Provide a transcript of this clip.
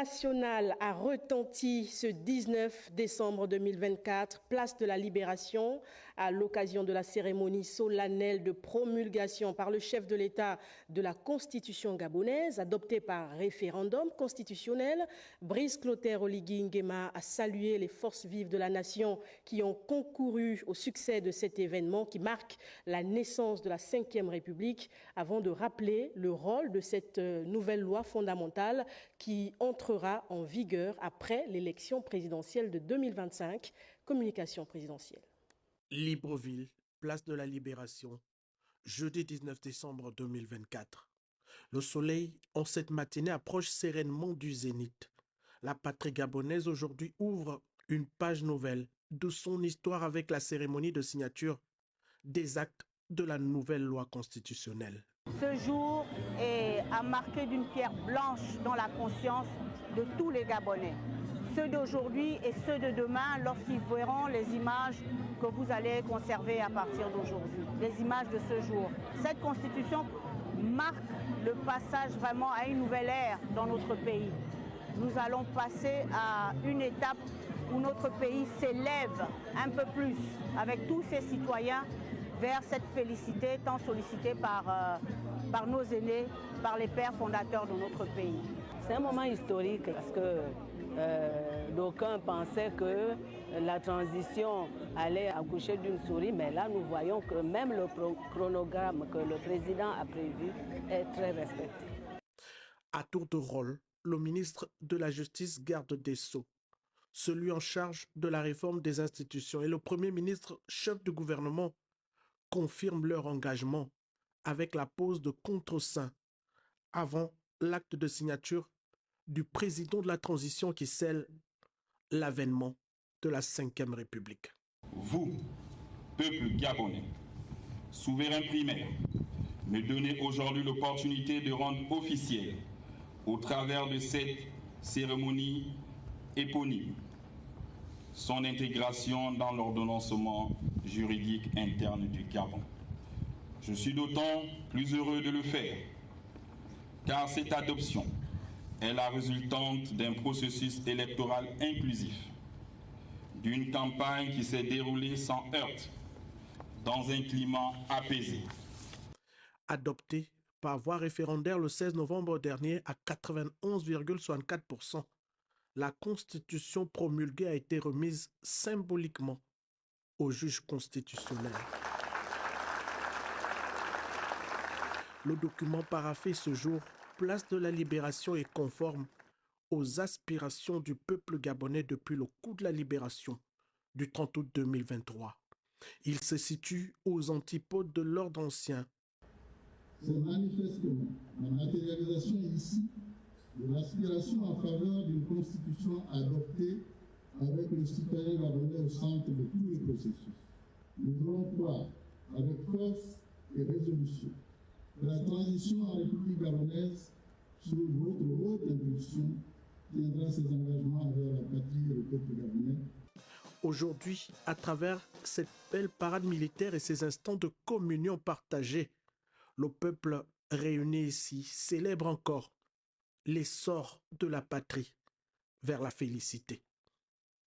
national a retenti ce 19 décembre 2024, place de la Libération, à l'occasion de la cérémonie solennelle de promulgation par le chef de l'État de la Constitution gabonaise, adoptée par référendum constitutionnel. Brice Clotaire Oligui Nguema a salué les forces vives de la nation qui ont concouru au succès de cet événement qui marque la naissance de la Ve République, avant de rappeler le rôle de cette nouvelle loi fondamentale qui entrera en vigueur après l'élection présidentielle de 2025. Communication présidentielle. Libreville, place de la Libération, jeudi 19 décembre 2024. Le soleil, en cette matinée, approche sereinement du zénith. La patrie gabonaise aujourd'hui ouvre une page nouvelle de son histoire avec la cérémonie de signature des actes de la nouvelle loi constitutionnelle. Ce jour a marqué d'une pierre blanche dans la conscience de tous les Gabonais, ceux d'aujourd'hui et ceux de demain, lorsqu'ils verront les images que vous allez conserver à partir d'aujourd'hui, les images de ce jour. Cette constitution marque le passage vraiment à une nouvelle ère dans notre pays. Nous allons passer à une étape où notre pays s'élève un peu plus avec tous ses citoyens vers cette félicité tant sollicitée par nos aînés, par les pères fondateurs de notre pays. C'est un moment historique parce que d'aucuns pensaient que la transition allait accoucher d'une souris, mais là nous voyons que même le chronogramme que le président a prévu est très respecté. À tour de rôle, le ministre de la Justice, garde des Sceaux, celui en charge de la réforme des institutions et le Premier ministre, chef du gouvernement, confirment leur engagement avec la pose de contre-seing avant l'acte de signature du président de la transition qui scelle l'avènement de la Ve République. Vous, peuple gabonais, souverain primaire, me donnez aujourd'hui l'opportunité de rendre officiel, au travers de cette cérémonie éponyme, son intégration dans l'ordonnancement juridique interne du Gabon. Je suis d'autant plus heureux de le faire, car cette adoption est la résultante d'un processus électoral inclusif, d'une campagne qui s'est déroulée sans heurts, dans un climat apaisé. Adoptée par voie référendaire le 16 novembre dernier à 91,64%, la Constitution promulguée a été remise symboliquement au juge constitutionnel. Le document paraphé ce jour, place de la Libération, est conforme aux aspirations du peuple gabonais depuis le coup de la libération du 30 août 2023. Il se situe aux antipodes de l'ordre ancien. C'est manifestement la matérialisation ici de l'aspiration en faveur d'une constitution adoptée avec le citoyen gabonais au centre de tous les processus. Nous voulons croire avec force et résolution que la transition en République gabonaise, sous votre haute impulsion, tiendra ses engagements envers la patrie et le peuple gabonais. Aujourd'hui, à travers cette belle parade militaire et ces instants de communion partagée, le peuple réuni ici célèbre encore l'essor de la patrie vers la félicité.